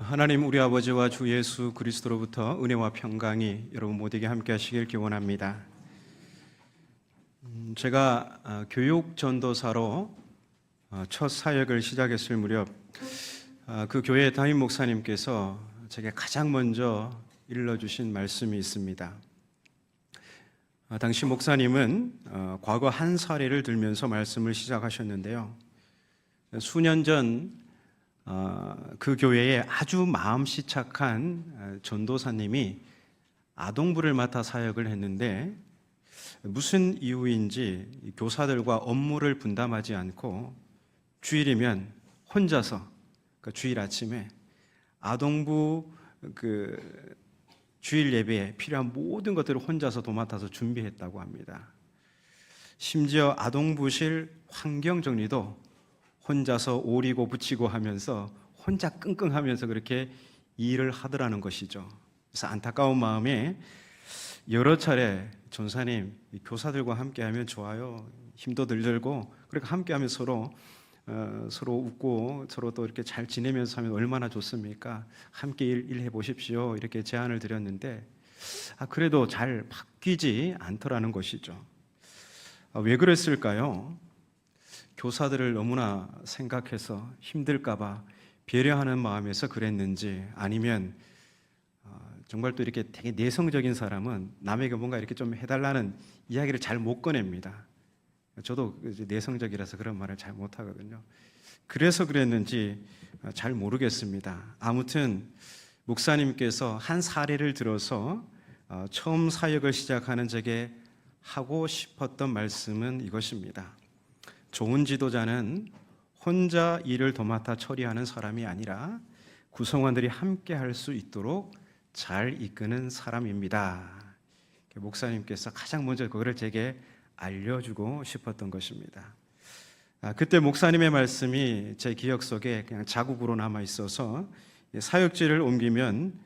하나님 우리 아버지와 주 예수 그리스도로부터 은혜와 평강이 여러분 모두에게 함께 하시길 기원합니다. 제가 교육 전도사로 첫 사역을 시작했을 무렵 그 교회 담임 목사님께서 제게 가장 먼저 일러주신 말씀이 있습니다. 당시 목사님은 과거 한 사례를 들면서 말씀을 시작하셨는데요. 수년 전 그 교회에 아주 마음씨 착한 전도사님이 아동부를 맡아 사역을 했는데 무슨 이유인지 교사들과 업무를 분담하지 않고 주일이면 혼자서 주일 아침에 아동부 주일 예배에 필요한 모든 것들을 혼자서 도맡아서 준비했다고 합니다. 심지어 아동부실 환경 정리도 혼자서 오리고 붙이고 하면서 혼자 끙끙하면서 그렇게 일을 하더라는 것이죠. 그래서 안타까운 마음에 여러 차례 전사님 교사들과 함께하면 좋아요. 힘도 덜 들고 그렇게 함께하면 서로 웃고 서로 또 이렇게 잘 지내면서 하면 얼마나 좋습니까? 함께 일해 보십시오. 이렇게 제안을 드렸는데 그래도 잘 바뀌지 않더라는 것이죠. 왜 그랬을까요? 교사들을 너무나 생각해서 힘들까봐 배려하는 마음에서 그랬는지 아니면 정말 또 이렇게 되게 내성적인 사람은 남에게 뭔가 이렇게 좀 해달라는 이야기를 잘 못 꺼냅니다. 저도 내성적이라서 그런 말을 잘 못하거든요. 그래서 그랬는지 잘 모르겠습니다. 아무튼 목사님께서 한 사례를 들어서 처음 사역을 시작하는 제게 하고 싶었던 말씀은 이것입니다. 좋은 지도자는 혼자 일을 도맡아 처리하는 사람이 아니라 구성원들이 함께 할 수 있도록 잘 이끄는 사람입니다. 목사님께서 가장 먼저 그거를 제게 알려주고 싶었던 것입니다. 그때 목사님의 말씀이 제 기억 속에 그냥 자국으로 남아 있어서 사역지를 옮기면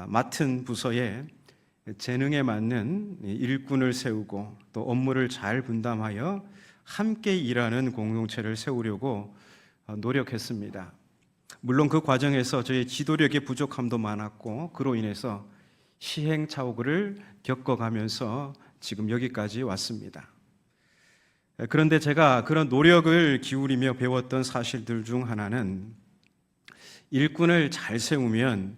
맡은 부서에 재능에 맞는 일꾼을 세우고 또 업무를 잘 분담하여 함께 일하는 공동체를 세우려고 노력했습니다. 물론 그 과정에서 저의 지도력의 부족함도 많았고 그로 인해서 시행착오를 겪어가면서 지금 여기까지 왔습니다. 그런데 제가 그런 노력을 기울이며 배웠던 사실들 중 하나는 일꾼을 잘 세우면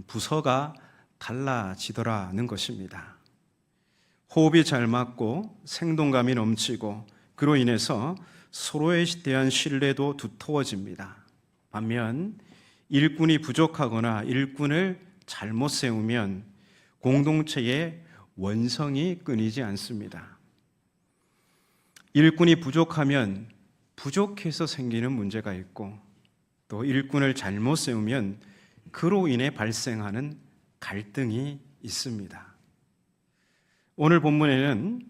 부서가 달라지더라는 것입니다. 호흡이 잘 맞고 생동감이 넘치고 그로 인해서 서로에 대한 신뢰도 두터워집니다. 반면 일꾼이 부족하거나 일꾼을 잘못 세우면 공동체의 원성이 끊이지 않습니다. 일꾼이 부족하면 부족해서 생기는 문제가 있고 또 일꾼을 잘못 세우면 그로 인해 발생하는 갈등이 있습니다. 오늘 본문에는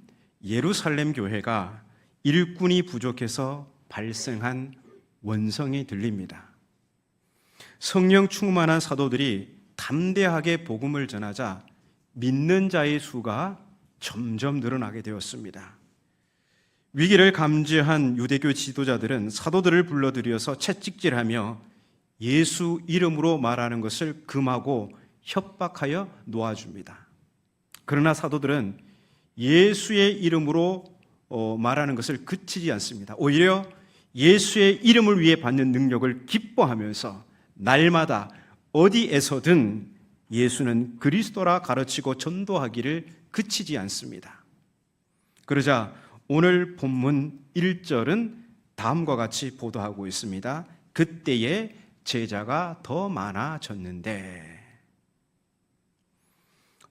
예루살렘 교회가 일꾼이 부족해서 발생한 원성이 들립니다. 성령 충만한 사도들이 담대하게 복음을 전하자 믿는 자의 수가 점점 늘어나게 되었습니다. 위기를 감지한 유대교 지도자들은 사도들을 불러들여서 채찍질하며 예수 이름으로 말하는 것을 금하고 협박하여 놓아줍니다. 그러나 사도들은 예수의 이름으로 말하는 것을 그치지 않습니다. 오히려 예수의 이름을 위해 받는 능력을 기뻐하면서 날마다 어디에서든 예수는 그리스도라 가르치고 전도하기를 그치지 않습니다. 그러자 오늘 본문 1절은 다음과 같이 보도하고 있습니다. 그때에 제자가 더 많아졌는데,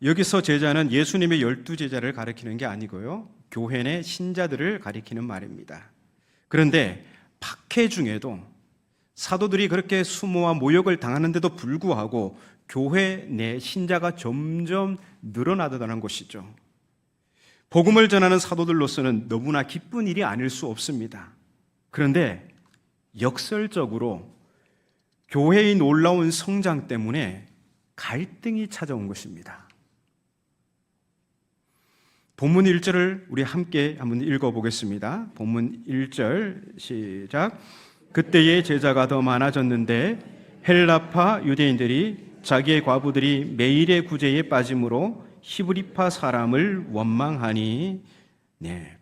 여기서 제자는 예수님의 12제자를 가리키는 게 아니고요, 교회 내 신자들을 가리키는 말입니다. 그런데 박해 중에도 사도들이 그렇게 수모와 모욕을 당하는데도 불구하고 교회 내 신자가 점점 늘어나더라는 것이죠. 복음을 전하는 사도들로서는 너무나 기쁜 일이 아닐 수 없습니다. 그런데 역설적으로 교회의 놀라운 성장 때문에 갈등이 찾아온 것입니다. 본문 1절을 우리 함께 한번 읽어보겠습니다. 본문 1절 시작. 그때의 제자가 더 많아졌는데 헬라파 유대인들이 자기의 과부들이 매일의 구제에 빠짐으로 히브리파 사람을 원망하니, 네.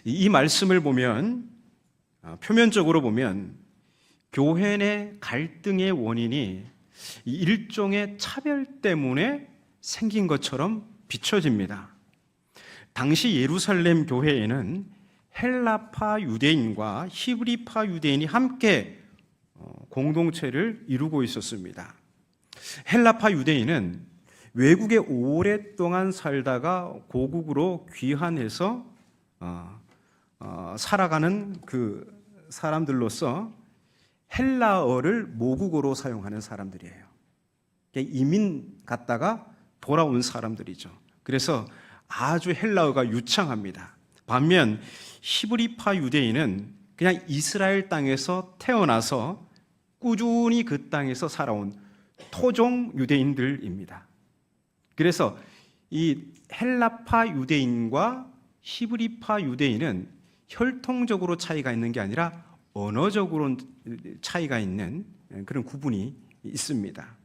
이 말씀을 보면 표면적으로 보면 교회 내 갈등의 원인이 일종의 차별 때문에 생긴 것처럼 비춰집니다. 당시 예루살렘 교회에는 헬라파 유대인과 히브리파 유대인이 함께 공동체를 이루고 있었습니다. 헬라파 유대인은 외국에 오랫동안 살다가 고국으로 귀환해서 살아가는 그 사람들로서 헬라어를 모국어로 사용하는 사람들이에요. 이민 갔다가 돌아온 사람들이죠. 그래서 아주 헬라어가 유창합니다. 반면 히브리파 유대인은 그냥 이스라엘 땅에서 태어나서 꾸준히 그 땅에서 살아온 토종 유대인들입니다. 그래서 이 헬라파 유대인과 히브리파 유대인은 혈통적으로 차이가 있는 게 아니라 언어적으로 차이가 있는 그런 구분이 있습니다.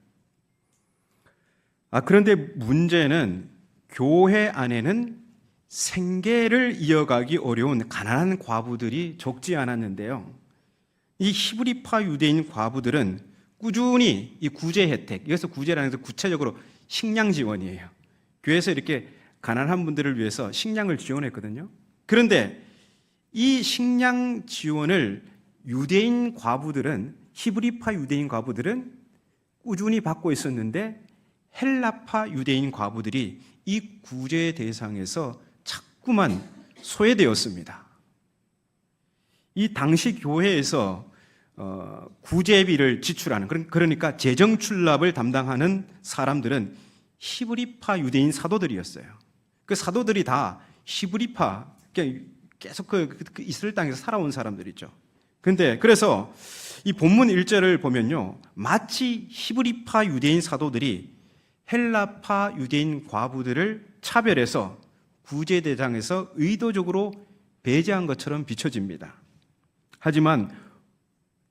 그런데 문제는 교회 안에는 생계를 이어가기 어려운 가난한 과부들이 적지 않았는데요. 이 히브리파 유대인 과부들은 꾸준히 이 구제 혜택, 여기서 구제라는 것은 구체적으로 식량 지원이에요. 교회에서 이렇게 가난한 분들을 위해서 식량을 지원했거든요. 그런데 이 식량 지원을 유대인 과부들은, 히브리파 유대인 과부들은 꾸준히 받고 있었는데 헬라파 유대인 과부들이 이 구제 대상에서 자꾸만 소외되었습니다. 이 당시 교회에서 구제비를 지출하는, 그러니까 재정 출납을 담당하는 사람들은 히브리파 유대인 사도들이었어요. 그 사도들이 다 히브리파, 계속 그 이스라엘 땅에서 살아온 사람들이죠. 그래서 이 본문 1절을 보면요, 마치 히브리파 유대인 사도들이 헬라파 유대인 과부들을 차별해서 구제 대상에서 의도적으로 배제한 것처럼 비춰집니다. 하지만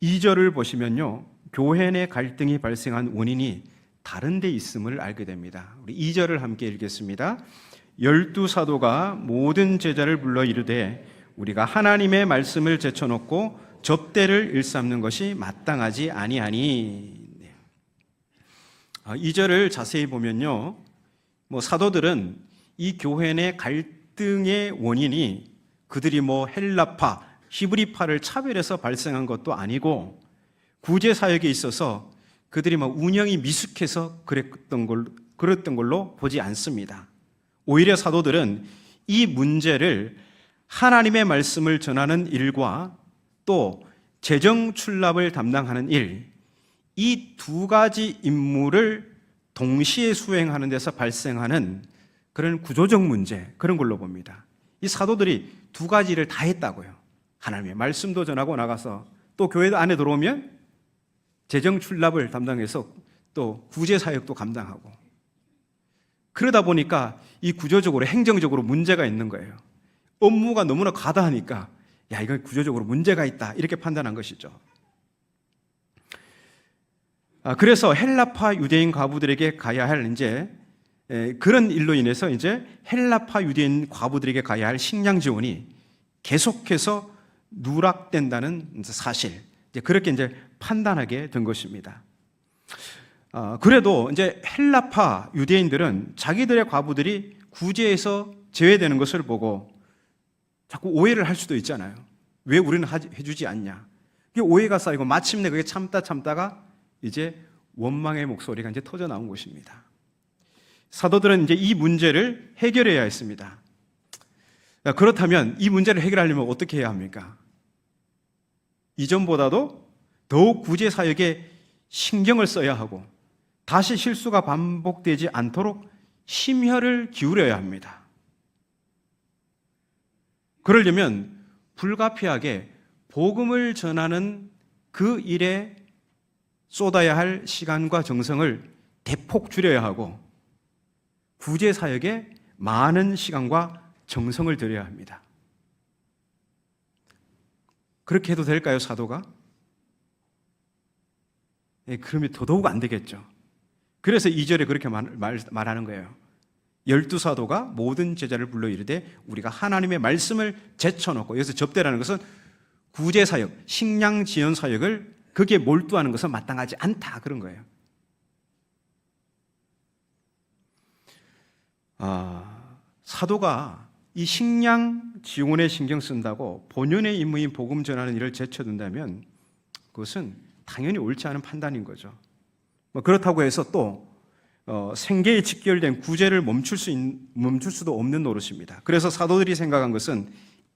2절을 보시면요, 교회 내 갈등이 발생한 원인이 다른 데 있음을 알게 됩니다. 우리 2절을 함께 읽겠습니다. 12사도가 모든 제자를 불러 이르되 우리가 하나님의 말씀을 제쳐놓고 접대를 일삼는 것이 마땅하지 아니하니. 2절을 자세히 보면요, 사도들은 이 교회 내 갈등의 원인이 그들이 헬라파, 히브리파를 차별해서 발생한 것도 아니고 구제 사역에 있어서 그들이 운영이 미숙해서 그랬던 걸로 보지 않습니다. 오히려 사도들은 이 문제를 하나님의 말씀을 전하는 일과 또 재정 출납을 담당하는 일, 이 두 가지 임무를 동시에 수행하는 데서 발생하는 그런 구조적 문제, 그런 걸로 봅니다. 이 사도들이 두 가지를 다 했다고요. 하나님의 말씀도 전하고 나가서 또 교회 안에 들어오면 재정 출납을 담당해서 또 구제 사역도 감당하고, 그러다 보니까 이 구조적으로 행정적으로 문제가 있는 거예요. 업무가 너무나 과다하니까 이건 구조적으로 문제가 있다, 이렇게 판단한 것이죠. 그래서 헬라파 유대인 과부들에게 가야 할 그런 일로 인해서 헬라파 유대인 과부들에게 가야 할 식량 지원이 계속해서 누락된다는 사실, 그렇게 판단하게 된 것입니다. 그래도 헬라파 유대인들은 자기들의 과부들이 구제에서 제외되는 것을 보고 자꾸 오해를 할 수도 있잖아요. 왜 우리는 해주지 않냐? 그게 오해가 쌓이고 마침내 그게 참다가 원망의 목소리가 터져 나온 것입니다. 사도들은 이 문제를 해결해야 했습니다. 그렇다면 이 문제를 해결하려면 어떻게 해야 합니까? 이전보다도 더욱 구제 사역에 신경을 써야 하고 다시 실수가 반복되지 않도록 심혈을 기울여야 합니다. 그러려면 불가피하게 복음을 전하는 그 일에 쏟아야 할 시간과 정성을 대폭 줄여야 하고 구제 사역에 많은 시간과 정성을 들여야 합니다. 그렇게 해도 될까요, 사도가? 그러면 더더욱 안 되겠죠. 그래서 2절에 그렇게 말하는 거예요. 12사도가 모든 제자를 불러 이르되 우리가 하나님의 말씀을 제쳐놓고, 여기서 접대라는 것은 구제사역, 식량지원사역을 거기에 몰두하는 것은 마땅하지 않다, 그런 거예요. 사도가 이 식량 지원에 신경 쓴다고 본연의 임무인 복음 전하는 일을 제쳐둔다면 그것은 당연히 옳지 않은 판단인 거죠. 그렇다고 해서 또 생계에 직결된 구제를 멈출 수도 없는 노릇입니다. 그래서 사도들이 생각한 것은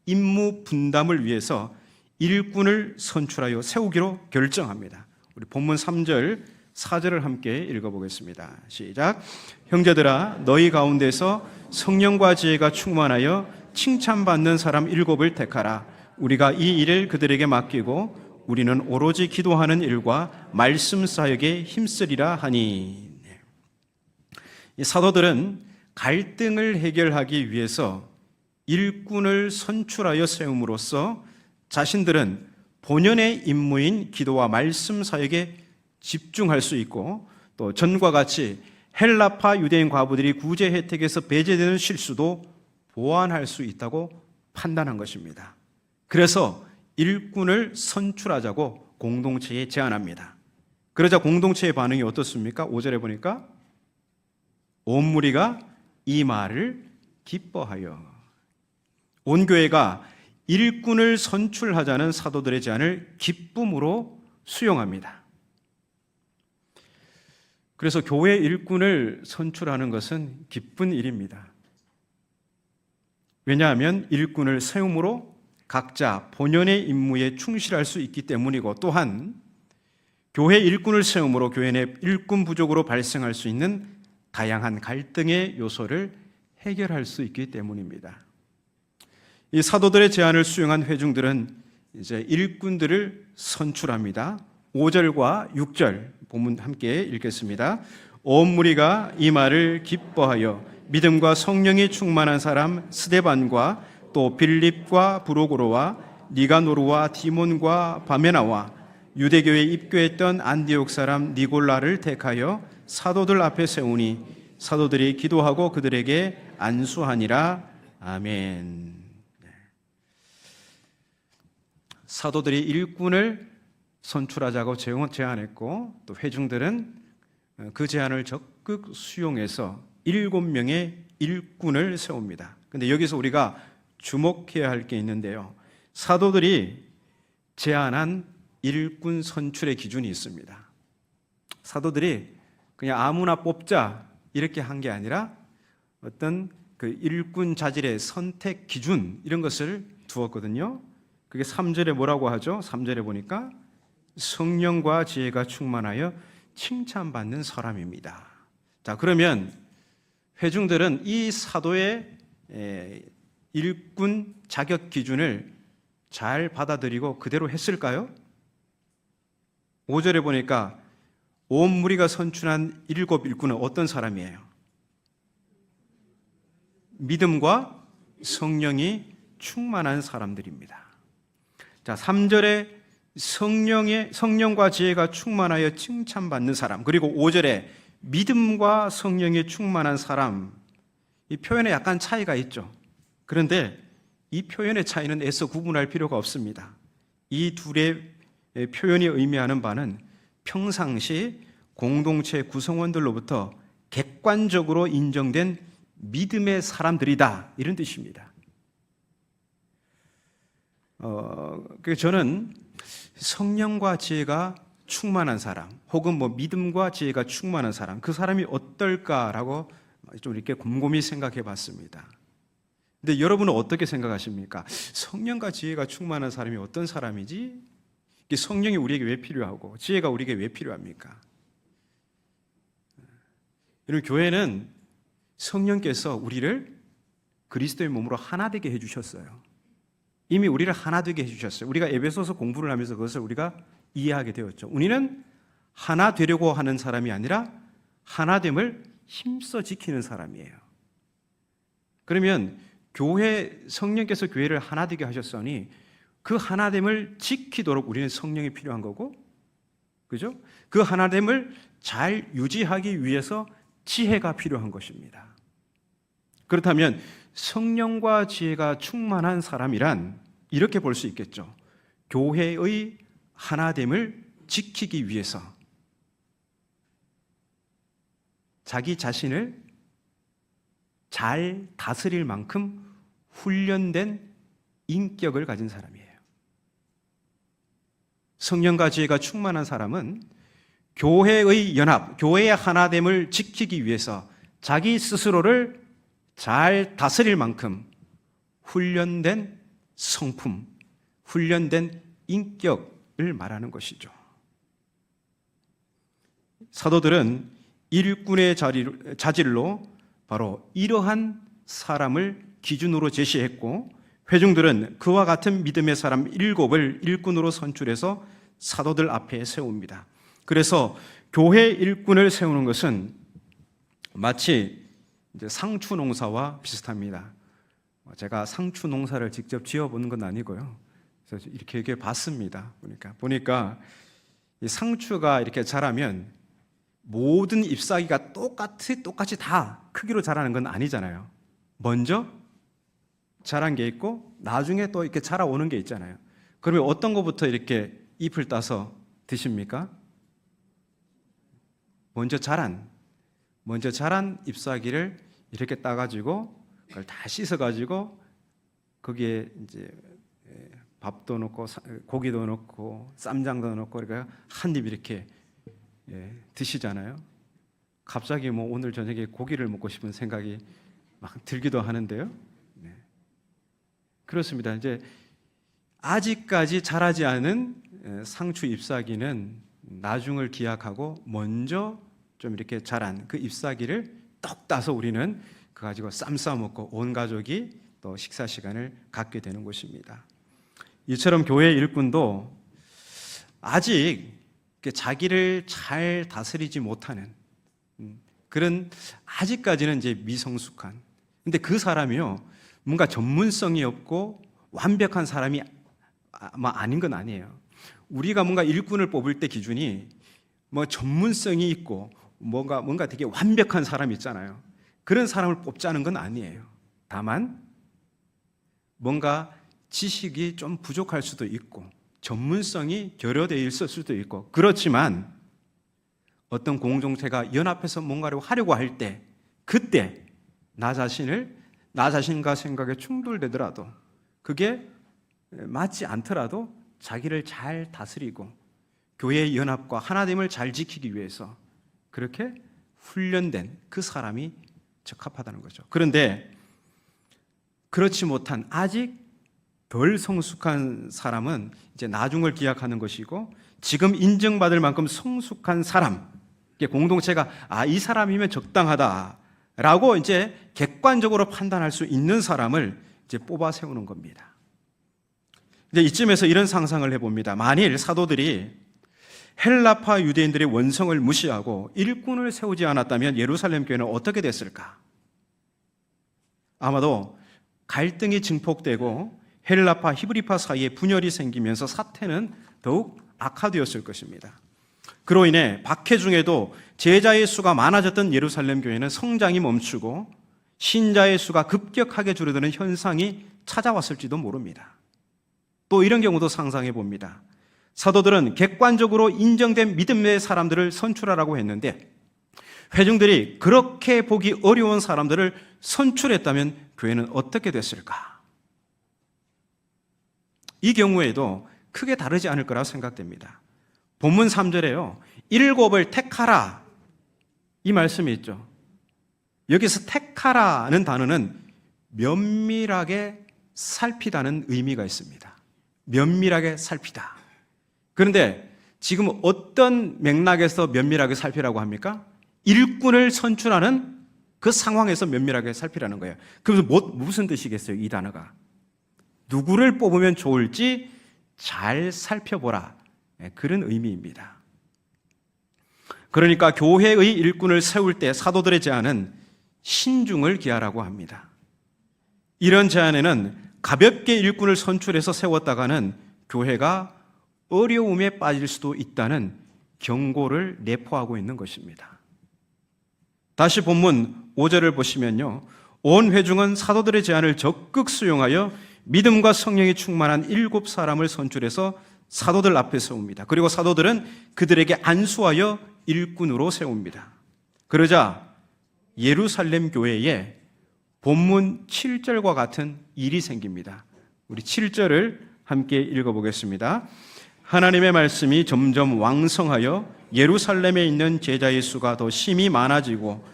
임무 분담을 위해서 일꾼을 선출하여 세우기로 결정합니다. 우리 본문 3절, 4절을 함께 읽어보겠습니다. 시작. 형제들아, 너희 가운데서 성령과 지혜가 충만하여 칭찬받는 사람 7을 택하라. 우리가 이 일을 그들에게 맡기고 우리는 오로지 기도하는 일과 말씀 사역에 힘쓰리라 하니. 이 사도들은 갈등을 해결하기 위해서 일꾼을 선출하여 세움으로써 자신들은 본연의 임무인 기도와 말씀 사역에 집중할 수 있고, 또 전과 같이 헬라파 유대인 과부들이 구제 혜택에서 배제되는 실수도 보완할 수 있다고 판단한 것입니다. 그래서 일꾼을 선출하자고 공동체에 제안합니다. 그러자 공동체의 반응이 어떻습니까? 5절에 보니까 온 무리가 이 말을 기뻐하여, 온 교회가 일꾼을 선출하자는 사도들의 제안을 기쁨으로 수용합니다. 그래서 교회 일꾼을 선출하는 것은 기쁜 일입니다. 왜냐하면 일꾼을 세움으로 각자 본연의 임무에 충실할 수 있기 때문이고, 또한 교회 일꾼을 세움으로 교회 내 일꾼 부족으로 발생할 수 있는 다양한 갈등의 요소를 해결할 수 있기 때문입니다. 이 사도들의 제안을 수용한 회중들은 이제 일꾼들을 선출합니다. 5절과 6절 본문 함께 읽겠습니다. 온 무리가 이 말을 기뻐하여 믿음과 성령이 충만한 사람 스데반과 또 빌립과 브로고로와 니가노르와 디몬과 바메나와 유대교에 입교했던 안디옥 사람 니골라를 택하여 사도들 앞에 세우니 사도들이 기도하고 그들에게 안수하니라. 아멘. 사도들이 일꾼을 선출하자고 제안했고, 또 회중들은 그 제안을 적극 수용해서 7명의 일꾼을 세웁니다. 그런데 여기서 우리가 주목해야 할 게 있는데요, 사도들이 제안한 일꾼 선출의 기준이 있습니다. 사도들이 그냥 아무나 뽑자 이렇게 한 게 아니라 어떤 그 일꾼 자질의 선택 기준, 이런 것을 두었거든요. 그게 3절에 뭐라고 하죠? 3절에 보니까 성령과 지혜가 충만하여 칭찬받는 사람입니다. 자, 그러면 회중들은 이 사도의 일꾼 자격 기준을 잘 받아들이고 그대로 했을까요? 5절에 보니까 온 무리가 선출한 7 일꾼은 어떤 사람이에요? 믿음과 성령이 충만한 사람들입니다. 자, 3절에 성령과 지혜가 충만하여 칭찬받는 사람, 그리고 5절에 믿음과 성령이 충만한 사람, 이 표현에 약간 차이가 있죠. 그런데 이 표현의 차이는 애써 구분할 필요가 없습니다. 이 둘의 표현이 의미하는 바는 평상시 공동체 구성원들로부터 객관적으로 인정된 믿음의 사람들이다, 이런 뜻입니다. 저는 성령과 지혜가 충만한 사람, 혹은 믿음과 지혜가 충만한 사람, 그 사람이 어떨까라고 좀 이렇게 곰곰이 생각해 봤습니다. 근데 여러분은 어떻게 생각하십니까? 성령과 지혜가 충만한 사람이 어떤 사람이지? 성령이 우리에게 왜 필요하고 지혜가 우리에게 왜 필요합니까? 여러분, 교회는 성령께서 우리를 그리스도의 몸으로 하나 되게 해주셨어요. 이미 우리를 하나 되게 해주셨어요. 우리가 에베소서 공부를 하면서 그것을 우리가 이해하게 되었죠. 우리는 하나 되려고 하는 사람이 아니라 하나됨을 힘써 지키는 사람이에요. 그러면 성령께서 교회를 하나 되게 하셨으니 그 하나됨을 지키도록 우리는 성령이 필요한 거고, 그죠? 그 하나됨을 잘 유지하기 위해서 지혜가 필요한 것입니다. 그렇다면 성령과 지혜가 충만한 사람이란 이렇게 볼 수 있겠죠. 교회의 하나됨을 지키기 위해서 자기 자신을 잘 다스릴 만큼 훈련된 인격을 가진 사람이에요. 성령과 지혜가 충만한 사람은 교회의 연합, 교회의 하나됨을 지키기 위해서 자기 스스로를 잘 다스릴 만큼 훈련된 성품, 훈련된 인격을 말하는 것이죠. 사도들은 일꾼의 자질로 바로 이러한 사람을 기준으로 제시했고, 회중들은 그와 같은 믿음의 사람 7을 일꾼으로 선출해서 사도들 앞에 세웁니다. 그래서 교회 일꾼을 세우는 것은 마치 이제 상추 농사와 비슷합니다. 제가 상추 농사를 직접 지어보는 건 아니고요. 그래서 이렇게 봤습니다. 보니까 이 상추가 이렇게 자라면 모든 잎사귀가 똑같이 다 크기로 자라는 건 아니잖아요. 먼저 자란 게 있고 나중에 또 이렇게 자라오는 게 있잖아요. 그러면 어떤 것부터 이렇게 잎을 따서 드십니까? 먼저 자란 잎사귀를 이렇게 따가지고 그걸 다 씻어가지고 거기에 이제 밥도 넣고 고기도 넣고 쌈장도 넣고 그러니까 한 입 이렇게 드시잖아요. 갑자기 뭐 오늘 저녁에 고기를 먹고 싶은 생각이 막 들기도 하는데요. 그렇습니다. 이제 아직까지 자라지 않은 상추 잎사귀는 나중을 기약하고 먼저 좀 이렇게 자란 그 잎사귀를 떡 따서 우리는 그거 가지고 쌈 싸 먹고 온 가족이 또 식사 시간을 갖게 되는 것입니다. 이처럼 교회 일꾼도 아직 자기를 잘 다스리지 못하는 그런 아직까지는 이제 미성숙한, 근데 그 사람이요 뭔가 전문성이 없고 완벽한 사람이 아닌 건 아니에요. 우리가 뭔가 일꾼을 뽑을 때 기준이 뭐 전문성이 있고 뭔가 되게 완벽한 사람 있잖아요. 그런 사람을 뽑자는 건 아니에요. 다만 뭔가 지식이 좀 부족할 수도 있고 전문성이 결여되어 있을 수도 있고, 그렇지만 어떤 공동체가 연합해서 뭔가를 하려고 할 때 그때 나 자신과 생각에 충돌되더라도 그게 맞지 않더라도 자기를 잘 다스리고 교회의 연합과 하나됨을 잘 지키기 위해서 그렇게 훈련된 그 사람이 적합하다는 거죠. 그런데 그렇지 못한 아직 덜 성숙한 사람은 이제 나중을 기약하는 것이고, 지금 인정받을 만큼 성숙한 사람, 공동체가 이 사람이면 적당하다라고 이제 객관적으로 판단할 수 있는 사람을 이제 뽑아 세우는 겁니다. 이제 이쯤에서 이런 상상을 해봅니다. 만일 사도들이 헬라파 유대인들의 원성을 무시하고 일꾼을 세우지 않았다면 예루살렘 교회는 어떻게 됐을까? 아마도 갈등이 증폭되고 헬라파, 히브리파 사이에 분열이 생기면서 사태는 더욱 악화되었을 것입니다. 그로 인해 박해 중에도 제자의 수가 많아졌던 예루살렘 교회는 성장이 멈추고 신자의 수가 급격하게 줄어드는 현상이 찾아왔을지도 모릅니다. 또 이런 경우도 상상해 봅니다. 사도들은 객관적으로 인정된 믿음의 사람들을 선출하라고 했는데 회중들이 그렇게 보기 어려운 사람들을 선출했다면 교회는 어떻게 됐을까? 이 경우에도 크게 다르지 않을 거라고 생각됩니다. 본문 3절에요. 7을 택하라 이 말씀이 있죠. 여기서 택하라는 단어는 면밀하게 살피다는 의미가 있습니다. 면밀하게 살피다. 그런데 지금 어떤 맥락에서 면밀하게 살피라고 합니까? 일꾼을 선출하는 그 상황에서 면밀하게 살피라는 거예요. 그래서 무슨 뜻이겠어요? 이 단어가 누구를 뽑으면 좋을지 잘 살펴보라, 그런 의미입니다. 그러니까 교회의 일꾼을 세울 때 사도들의 제안은 신중을 기하라고 합니다. 이런 제안에는 가볍게 일꾼을 선출해서 세웠다가는 교회가 어려움에 빠질 수도 있다는 경고를 내포하고 있는 것입니다. 다시 본문 5절을 보시면요, 온 회중은 사도들의 제안을 적극 수용하여 믿음과 성령이 충만한 7사람을 선출해서 사도들 앞에 세웁니다. 그리고 사도들은 그들에게 안수하여 일꾼으로 세웁니다. 그러자 예루살렘 교회에 본문 7절과 같은 일이 생깁니다. 우리 7절을 함께 읽어보겠습니다. 하나님의 말씀이 점점 왕성하여 예루살렘에 있는 제자의 수가 더 심히 많아지고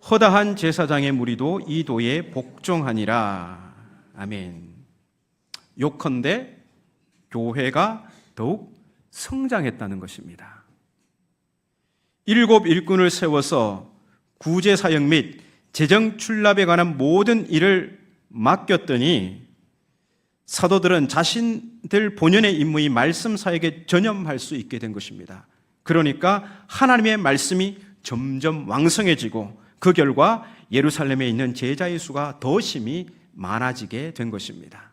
허다한 제사장의 무리도 이 도에 복종하니라. 아멘. 요컨대 교회가 더욱 성장했다는 것입니다. 7 일꾼을 세워서 구제 사역 및 재정 출납에 관한 모든 일을 맡겼더니 사도들은 자신들 본연의 임무인 말씀 사역에 전념할 수 있게 된 것입니다. 그러니까 하나님의 말씀이 점점 왕성해지고 그 결과 예루살렘에 있는 제자의 수가 더 심히 많아지게 된 것입니다.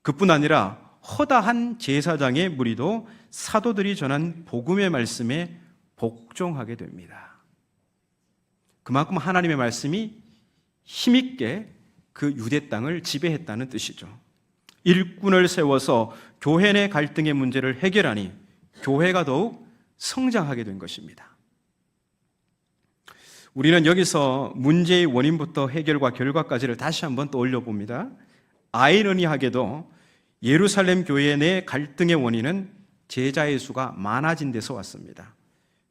그뿐 아니라 허다한 제사장의 무리도 사도들이 전한 복음의 말씀에 복종하게 됩니다. 그만큼 하나님의 말씀이 힘있게 그 유대 땅을 지배했다는 뜻이죠. 일꾼을 세워서 교회 내 갈등의 문제를 해결하니 교회가 더욱 성장하게 된 것입니다. 우리는 여기서 문제의 원인부터 해결과 결과까지를 다시 한번 떠올려 봅니다. 아이러니하게도 예루살렘 교회 내 갈등의 원인은 제자의 수가 많아진 데서 왔습니다.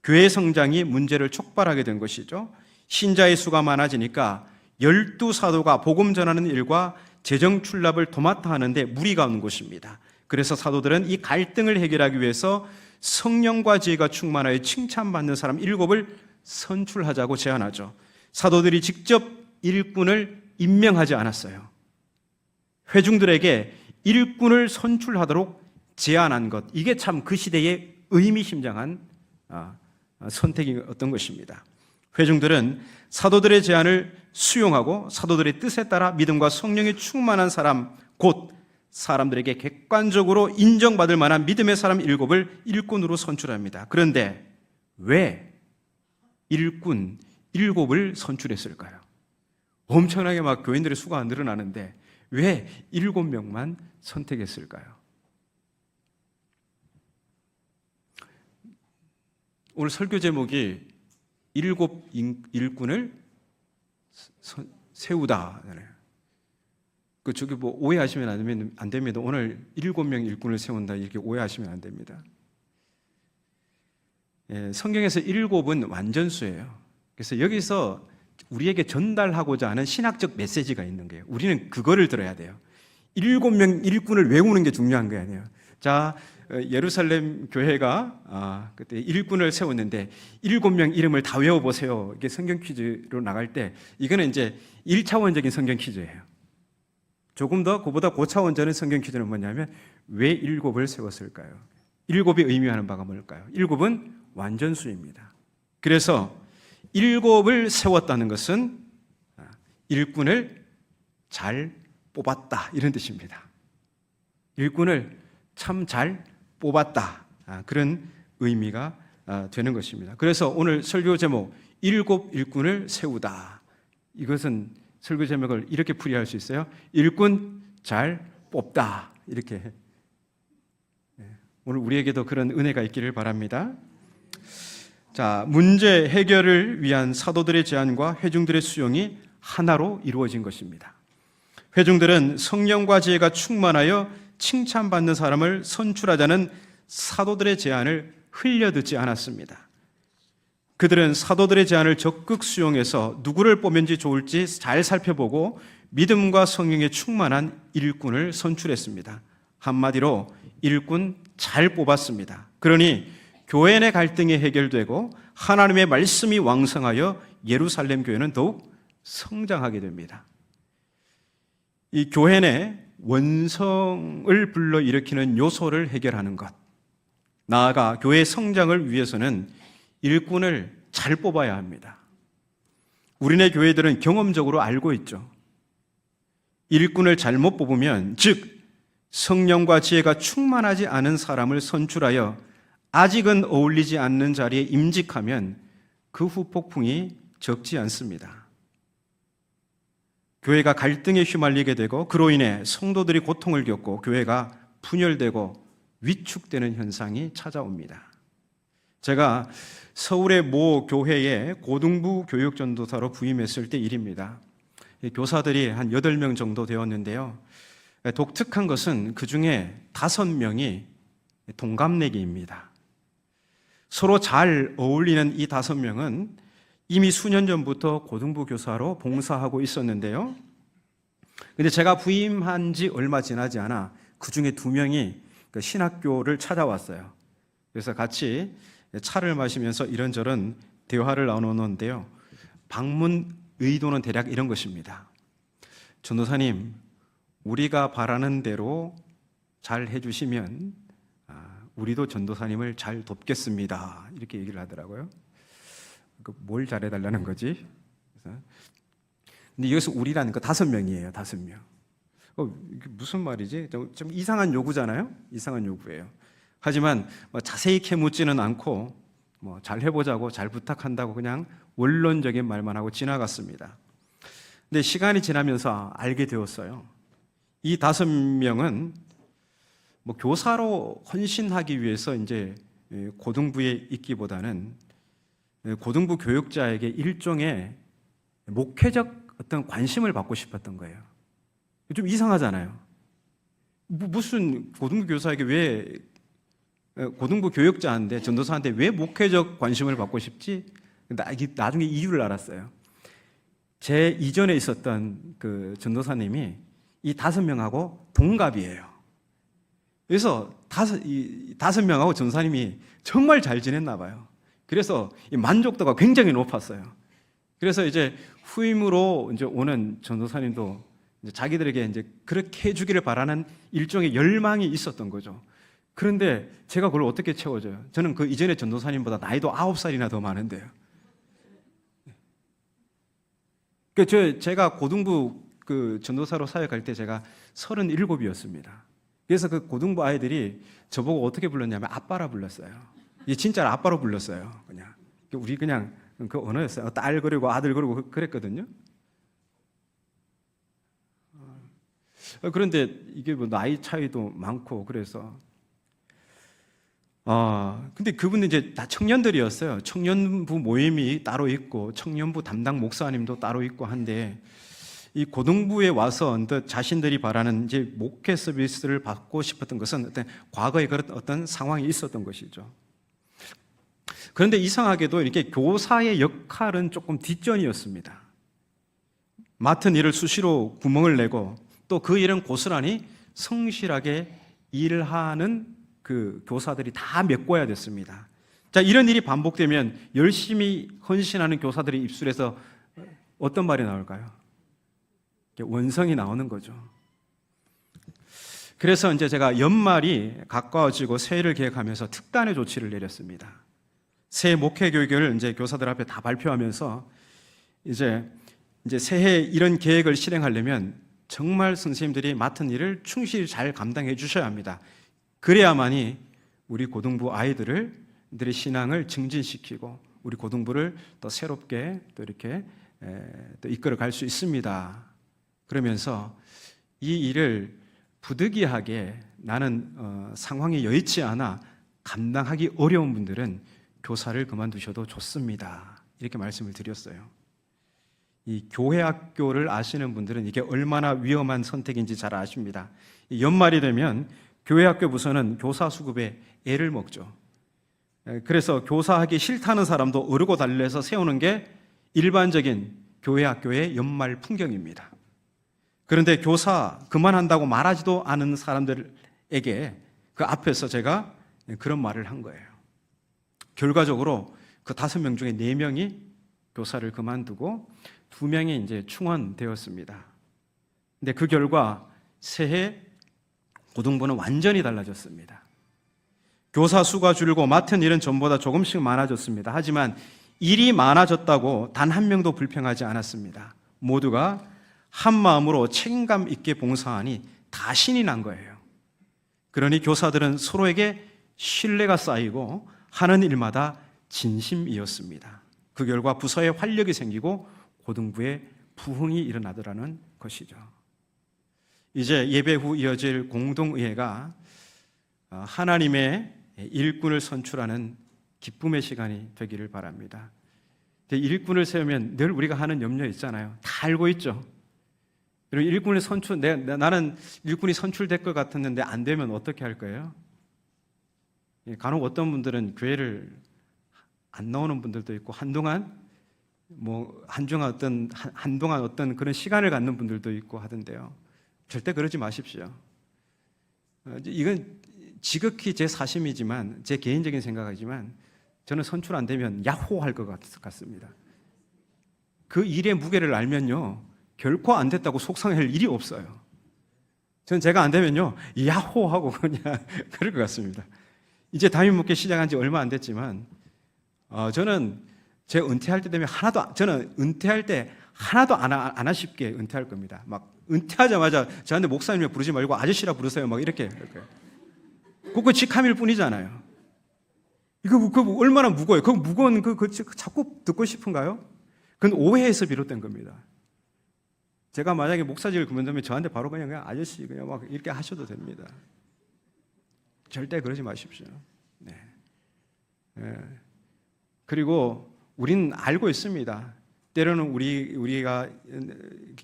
교회 성장이 문제를 촉발하게 된 것이죠. 신자의 수가 많아지니까 12사도가 복음 전하는 일과 재정 출납을 도맡아 하는데 무리가 온 것입니다. 그래서 사도들은 이 갈등을 해결하기 위해서 성령과 지혜가 충만하여 칭찬받는 사람 7을 선출하자고 제안하죠. 사도들이 직접 일꾼을 임명하지 않았어요. 회중들에게 일꾼을 선출하도록 제안한 것, 이게 참 그 시대의 의미심장한 선택이었던 것입니다. 회중들은 사도들의 제안을 수용하고 사도들의 뜻에 따라 믿음과 성령이 충만한 사람, 곧 사람들에게 객관적으로 인정받을 만한 믿음의 사람 7을 일꾼으로 선출합니다. 그런데 왜 일꾼 7을 선출했을까요? 엄청나게 막 교인들의 수가 늘어나는데 왜 7명만 선택했을까요? 오늘 설교 제목이 7 일꾼을 세우다. 저기 뭐 오해하시면 안 됩니다. 오늘 7명 일꾼을 세운다 이렇게 오해하시면 안 됩니다. 성경에서 7은 완전수예요. 그래서 여기서 우리에게 전달하고자 하는 신학적 메시지가 있는 거예요. 우리는 그거를 들어야 돼요. 7명 일꾼을 외우는 게 중요한 거 아니에요. 자, 예루살렘 교회가 그때 일꾼을 세웠는데 7명 이름을 다 외워보세요. 이게 성경 퀴즈로 나갈 때 이거는 이제 1차원적인 성경 퀴즈예요. 조금 더 그보다 고차원적인 성경 퀴즈는 뭐냐면 왜 7을 세웠을까요? 7이 의미하는 바가 뭘까요? 7은 완전수입니다. 그래서 7을 세웠다는 것은 일꾼을 잘 뽑았다 이런 뜻입니다. 일꾼을 참 잘 뽑았다 그런 의미가 되는 것입니다. 그래서 오늘 설교 제목 7 일꾼을 세우다, 이것은 설교 제목을 이렇게 풀이할 수 있어요. 일꾼 잘 뽑다, 이렇게. 오늘 우리에게도 그런 은혜가 있기를 바랍니다. 자, 문제 해결을 위한 사도들의 제안과 회중들의 수용이 하나로 이루어진 것입니다. 회중들은 성령과 지혜가 충만하여 칭찬받는 사람을 선출하자는 사도들의 제안을 흘려듣지 않았습니다. 그들은 사도들의 제안을 적극 수용해서 누구를 뽑으면 좋을지 잘 살펴보고 믿음과 성령에 충만한 일꾼을 선출했습니다. 한마디로 일꾼 잘 뽑았습니다. 그러니 교회 내 갈등이 해결되고 하나님의 말씀이 왕성하여 예루살렘 교회는 더욱 성장하게 됩니다. 이 교회 내 원성을 불러일으키는 요소를 해결하는 것, 나아가 교회의 성장을 위해서는 일꾼을 잘 뽑아야 합니다. 우리네 교회들은 경험적으로 알고 있죠. 일꾼을 잘못 뽑으면, 즉 성령과 지혜가 충만하지 않은 사람을 선출하여 아직은 어울리지 않는 자리에 임직하면 그 후 폭풍이 적지 않습니다. 교회가 갈등에 휘말리게 되고 그로 인해 성도들이 고통을 겪고 교회가 분열되고 위축되는 현상이 찾아옵니다. 제가 서울의 모 교회에 고등부 교육전도사로 부임했을 때 일입니다. 교사들이 한 8명 정도 되었는데요. 독특한 것은 그 중에 5명이 동갑내기입니다. 서로 잘 어울리는 이 5명은 이미 수년 전부터 고등부 교사로 봉사하고 있었는데요. 근데 제가 부임한 지 얼마 지나지 않아 그 중에 2명이 그 신학교를 찾아왔어요. 그래서 같이 차를 마시면서 이런저런 대화를 나누는데요. 방문 의도는 대략 이런 것입니다. 전도사님, 우리가 바라는 대로 잘 해주시면 우리도 전도사님을 잘 돕겠습니다. 이렇게 얘기를 하더라고요. 뭘 잘해달라는 거지? 근데 여기서 우리라는 거 5명이에요. 5명. 이게 무슨 말이지? 좀 이상한 요구잖아요. 이상한 요구예요. 하지만 자세히 캐묻지는 않고 잘 해보자고, 잘 부탁한다고 그냥 원론적인 말만 하고 지나갔습니다. 근데 시간이 지나면서 알게 되었어요. 이 5명은 교사로 헌신하기 위해서 이제 고등부에 있기보다는 고등부 교육자에게 일종의 목회적 어떤 관심을 받고 싶었던 거예요. 좀 이상하잖아요. 무슨 고등부 교사에게 왜, 고등부 교육자한테, 전도사한테 왜 목회적 관심을 받고 싶지? 나중에 이유를 알았어요. 제 이전에 있었던 그 전도사님이 이 5명하고 동갑이에요. 그래서 5명하고 전도사님이 정말 잘 지냈나 봐요. 그래서 만족도가 굉장히 높았어요. 그래서 이제 후임으로 이제 오는 전도사님도 이제 자기들에게 이제 그렇게 해주기를 바라는 일종의 열망이 있었던 거죠. 그런데 제가 그걸 어떻게 채워줘요? 저는 그 이전의 전도사님보다 나이도 9살이나 더 많은데요. 제가 고등부 그 전도사로 사역할 때 제가 37이었습니다. 그래서 그 고등부 아이들이 저보고 어떻게 불렀냐면 아빠라 불렀어요. 진짜로 아빠로 불렀어요. 그냥 우리 그냥 그 언어였어요. 딸 그리고 아들 그리고 그랬거든요. 그런데 이게 나이 차이도 많고 그래서 근데 그분은 이제 다 청년들이었어요. 청년부 모임이 따로 있고 청년부 담당 목사님도 따로 있고 한데 이 고등부에 와서 자신들이 바라는 이제 목회 서비스를 받고 싶었던 것은 어떤 과거에 그런 어떤 상황이 있었던 것이죠. 그런데 이상하게도 이렇게 교사의 역할은 조금 뒷전이었습니다. 맡은 일을 수시로 구멍을 내고 또 그 일은 고스란히 성실하게 일하는 그 교사들이 다 메꿔야 됐습니다. 자, 이런 일이 반복되면 열심히 헌신하는 교사들의 입술에서 어떤 말이 나올까요? 원성이 나오는 거죠. 그래서 이제 제가 연말이 가까워지고 새해를 계획하면서 특단의 조치를 내렸습니다. 새해 목회 교육을 이제 교사들 앞에 다 발표하면서 이제 새해 이런 계획을 실행하려면 정말 선생님들이 맡은 일을 충실히 잘 감당해 주셔야 합니다. 그래야만이 우리 고등부 아이들의 신앙을 증진시키고 우리 고등부를 또 새롭게 또 이렇게 또 이끌어 갈 수 있습니다. 그러면서 이 일을 부득이하게 나는 상황이 여의치 않아 감당하기 어려운 분들은 교사를 그만두셔도 좋습니다. 이렇게 말씀을 드렸어요. 이 교회 학교를 아시는 분들은 이게 얼마나 위험한 선택인지 잘 아십니다. 연말이 되면 교회 학교 부서는 교사 수급에 애를 먹죠. 그래서 교사하기 싫다는 사람도 어르고 달래서 세우는 게 일반적인 교회 학교의 연말 풍경입니다. 그런데 교사 그만한다고 말하지도 않은 사람들에게 그 앞에서 제가 그런 말을 한 거예요. 결과적으로 그 5명 중에 4명이 교사를 그만두고 2명이 이제 충원되었습니다. 근데 그 결과 새해 고등부는 완전히 달라졌습니다. 교사 수가 줄고 맡은 일은 전보다 조금씩 많아졌습니다. 하지만 일이 많아졌다고 단 한 명도 불평하지 않았습니다. 모두가 한 마음으로 책임감 있게 봉사하니 다 신이 난 거예요. 그러니 교사들은 서로에게 신뢰가 쌓이고 하는 일마다 진심이었습니다. 그 결과 부서에 활력이 생기고 고등부에 부흥이 일어나더라는 것이죠. 이제 예배 후 이어질 공동의회가 하나님의 일꾼을 선출하는 기쁨의 시간이 되기를 바랍니다. 일꾼을 세우면 늘 우리가 하는 염려 있잖아요. 다 알고 있죠. 그리고 일꾼을 나는 일꾼이 선출될 것 같았는데 안 되면 어떻게 할 거예요? 간혹 어떤 분들은 교회를 안 나오는 분들도 있고 한동안 어떤 그런 시간을 갖는 분들도 있고 하던데요. 절대 그러지 마십시오. 이건 지극히 제 사심이지만, 제 개인적인 생각이지만, 저는 선출 안 되면 야호할 것 같습니다. 그 일의 무게를 알면요, 결코 안 됐다고 속상할 일이 없어요. 저는 제가 안 되면요, 야호하고 그냥 그럴 것 같습니다. 이제 담임 목회 시작한 지 얼마 안 됐지만, 저는 제 은퇴할 때 되면 은퇴할 때 하나도 안 아쉽게 은퇴할 겁니다. 막 은퇴하자마자 저한테 목사님을 부르지 말고 아저씨라 부르세요. 막 이렇게 할 거예요. 그거 직함일 뿐이잖아요. 이거 얼마나 무거워요. 그 무거운 그 자꾸 듣고 싶은가요? 그건 오해에서 비롯된 겁니다. 제가 만약에 목사직을 그만두면 저한테 바로 그냥 아저씨 그냥 막 이렇게 하셔도 됩니다. 절대 그러지 마십시오. 네. 그리고 우리는 알고 있습니다. 때로는 우리가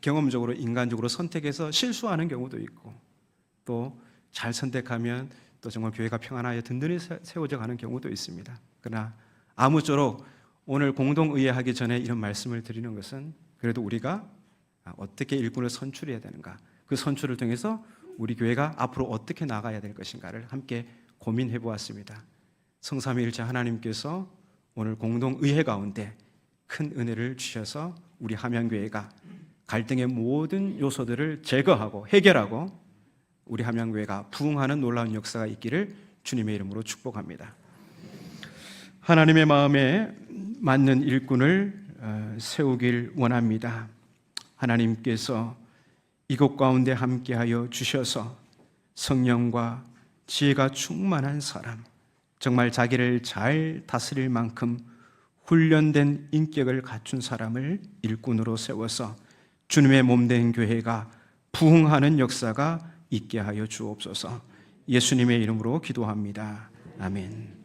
경험적으로 인간적으로 선택해서 실수하는 경우도 있고, 또 잘 선택하면 또 정말 교회가 평안하여 든든히 세워져 가는 경우도 있습니다. 그러나 아무쪼록 오늘 공동의회하기 전에 이런 말씀을 드리는 것은, 그래도 우리가 어떻게 일꾼을 선출해야 되는가, 그 선출을 통해서 우리 교회가 앞으로 어떻게 나가야 될 것인가를 함께 고민해 보았습니다. 성삼위일체 하나님께서 오늘 공동의회 가운데 큰 은혜를 주셔서 우리 함양교회가 갈등의 모든 요소들을 제거하고 해결하고 우리 함양교회가 부흥하는 놀라운 역사가 있기를 주님의 이름으로 축복합니다. 하나님의 마음에 맞는 일꾼을 세우길 원합니다. 하나님께서 이곳 가운데 함께하여 주셔서 성령과 지혜가 충만한 사람, 정말 자기를 잘 다스릴 만큼 훈련된 인격을 갖춘 사람을 일꾼으로 세워서 주님의 몸된 교회가 부흥하는 역사가 있게 하여 주옵소서. 예수님의 이름으로 기도합니다. 아멘.